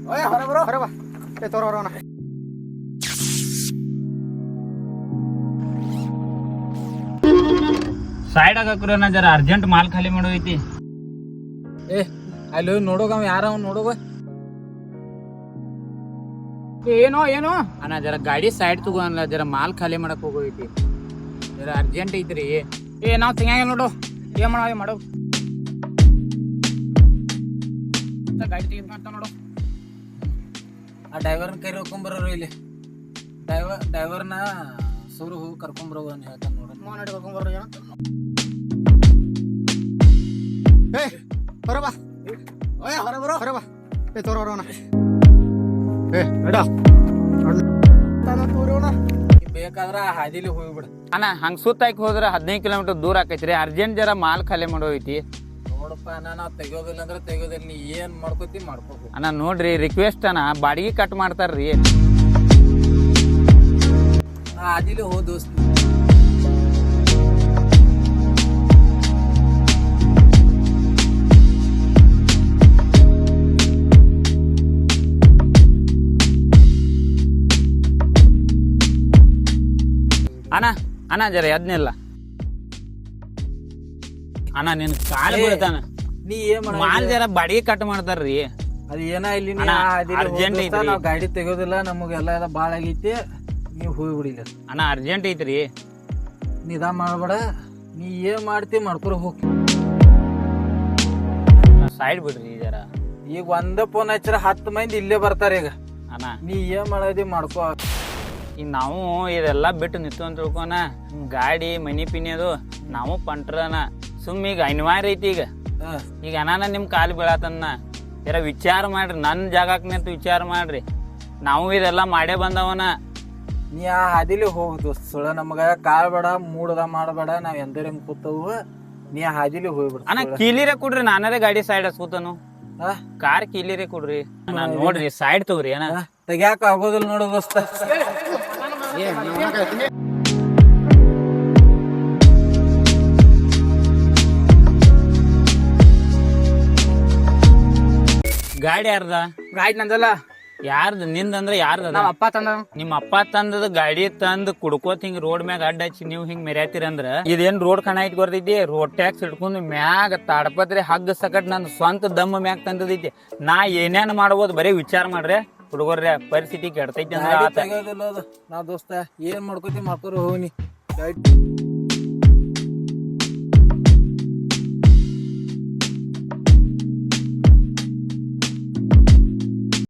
ಹೊರ ಬಾ ತೋರ ಹೊರೋಣ ಸೈಡ್ ಹಾಕ್ರಿ ನಾ ಜರ ಅರ್ಜೆಂಟ್ ಮಾಲ್ ಖಾಲಿ ಮಾಡೋದೈತಿ. ಅಲ್ಲಿ ನೋಡೋಗ ಯಾರ ನೋಡೋಗ ಏನೋ ಏನೋ ಅಣ್ಣ ಜರ ಗಾಡಿ ಸೈಡ್ ತಗೋ ಅನ್ಲ, ಜರ ಮಾಲ್ ಖಾಲಿ ಮಾಡಕ್ ಹೋಗೋದೈತಿ, ಜರ ಅರ್ಜೆಂಟ್ ಐತ್ರಿ. ನಾವ್ ತಿಂಗ ನೋಡು ಏನ್ ಮಾಡೋ ಗಾಡಿ ತೆಗೆದು ನೋಡು. ಆ ಡ್ರೈವರ್ನ ಕೈ ಹೋಗ್ಕೊಂಬರೋರು ಇಲ್ಲಿ ಡ್ರೈವರ್ನ ಸೂರು ಹೋಗಿ ಕರ್ಕೊಂಬರೋ ಹೇಳ್ತಾನೆ ನೋಡ. ಮಾಡಿ ಕರ್ಕೊಂಡ್ಬರೋ ಹೊರ ಬಾ ಹೊರ ಬಾ ತೋರ ಹೊರೋಣ ಬೇಕಾದ್ರ ಹಾದಿಲಿ ಹೋಗ್ಬಿಡ ಅಣ್ಣ. ಹಂಗ ಸುತ್ತಾಕಿ ಹೋದ್ರ 15 ಕಿಲೋಮೀಟರ್ ದೂರ ಆಕೈತ್ರಿ. ಅರ್ಜೆಂಟ್ ಜರ ಮಾಲ್ ಖಾಲಿ ಮಾಡೋದೈತಿ. ನೋಡಪ್ಪ ನಾವ್ ತೆಗಿಯೋದಿಲ್ಲ ಅಂದ್ರೆ ತೆಗಿಯೋದಿಲ್ಲ, ನೀ ಏನ್ ಮಾಡ್ಕೋತಿ ಮಾಡ್ಕೋಬೇಕು ಅಣ್ಣ. ನೋಡ್ರಿ ರಿಕ್ವೆಸ್ಟ್ ಅಣ್ಣ, ಬಾಡಿಗೆ ಕಟ್ ಮಾಡ್ತಾರ್ರಿ. ಹಾದಿಲಿ ಹೋ ದೋಸ್ತ. ಅಣ್ಣ ಜರ ಎದ್ನಿಲ್ಲ ಅಣ್ಣ, ನಿನ್ ಕಾಲು ಬೀಳ್ತಾನ. ನೀ ಏನ್ ಮಾಲ್ ಜರ ಬಾಡಿಗೆ ಕಟ್ ಮಾಡ್ತಾರ್ರಿ. ಅದ್ ಏನ ಇಲ್ಲಿ ಅರ್ಜೆಂಟ್ ಐತ್ರಿ. ನಾವ್ ಗಾಡಿ ತೆಗೋದಿಲ್ಲ, ನಮಗೆಲ್ಲ ಬಾಳ ಆಗೈತಿ, ನೀವ್ ಹೋಗ್ಬಿಡಿಲ್ಲ. ಅಣ್ಣ ಅರ್ಜೆಂಟ್ ಐತ್ರಿ. ನಿದಾ ಮಾಡ್ಬೇಡ, ನೀ ಏನ್ ಮಾಡ್ತಿ ಮಾಡ್ಕೊರ ಹೋಗ್. ಸೈಡ್ ಬಿಡ್ರಿ ಜರ. ಈಗ ಒಂದ ಫೋನ್ ಹಚ್ಚಿರ 10 ಮಂದಿ ಇಲ್ಲೇ ಬರ್ತಾರ. ಈಗ ಅಣ್ಣ ನೀ ಏನ್ ಮಾಡೋದಿ ಮಾಡ್ಕೋ. ಈಗ ನಾವು ಇದೆಲ್ಲಾ ಬಿಟ್ಟು ನಿಂತು ಅಂತ ತಿಳ್ಕೊನ, ಗಾಡಿ ಮನಿ ಪಿನಿ ಅದು ನಾವು ಪಂಟ್ರನ ಸುಮ್ ಈಗ ಅನಿವಾರ್ಯ ಐತಿ. ಈಗ ಅನಾನ ನಿಮ್ ಕಾಲು ಬೀಳತನ್ನ ಜರ ವಿಚಾರ ಮಾಡ್ರಿ, ನನ್ ಜಾಗಕ್ ನಿಂತು ವಿಚಾರ ಮಾಡ್ರಿ. ನಾವು ಇದೆಲ್ಲಾ ಮಾಡೇ ಬಂದವನ. ನೀ ಆ ಹಾದಿಲಿ ಹೋಗ್ ದೋಸ್ತ. ಸುಳ ನಮಗ ಕಾಳ್ ಬೇಡ, ಮೂಡದ ಮಾಡಬೇಡ, ನಾವ್ ಎಂದರೆ ಕೂತವು. ನೀ ಆ ಹಾದಿಲಿ ಹೋಗ್ಬಿಡ. ಅಣ್ಣ ಕೀಲಿರೇ ಕೊಡ್ರಿ, ನಾನರೇ ಗಾಡಿ ಸೈಡ್ ಹಸ್ಕೂತನು. ಕಾರ್ ಕೀಲಿರೇ ಕೊಡ್ರಿ. ನೋಡ್ರಿ ಸೈಡ್ ತಗೋರಿ. ಅಣ್ಣ ತೆಗ್ಯಾಕ ಆಗೋದಿಲ್ಲ ನೋಡು ದೋಸ್ತ. ಗಾಡಿ ಯಾರ್ದ? ಗಾಡಿ ನಂದಲ್ಲ. ಯಾರ್ದ? ನಿಂದಂದ್ರ ಯಾರ್ದ? ನಮ್ಮ ಅಪ್ಪ ತಂದ. ನಿಮ್ ಅಪ್ಪ ತಂದದ ಗಾಡಿ ತಂದ್ ಕುಡ್ಕೋತ್ ಹಿಂಗ್ ರೋಡ್ ಮ್ಯಾಗ ಅಡ್ಡ ಹಚ್ಚಿ ನೀವ್ ಹಿಂಗ್ ಮೆರ್ಯಾತಿರಂದ್ರ ಇದೇನ್ ರೋಡ್ ಕಣಾಯ್ತು ಬರ್ತೈತಿ? ರೋಡ್ ಟ್ಯಾಕ್ಸ್ ಹಿಡ್ಕೊಂಡು ಮ್ಯಾಗ ತಾಡಪತ್ರಿ ಹಗ್ಗ ಸಕಟ್ ನನ್ ಸ್ವಂತ ದಮ್ಮ ಮ್ಯಾಗ ತಂದದೈತಿ. ನಾ ಏನೇನ್ ಮಾಡ್ಬೋದು ಬರೀ ವಿಚಾರ ಮಾಡ್ರಿ ಹುಡುಗರ್ರೆ. ಪರಿಸ್ಥಿತಿ ಕೆಡ್ತೈತಿ ಅಂದ್ರೆ ತೆಗೋದಿಲ್ಲ ಅದು. ನಾ ದೋಸ್ತ ಏನ್ ಮಾಡ್ಕೋತಿ ಮಾಡ್ಕೊರ ಹೋಗ್ನಿ.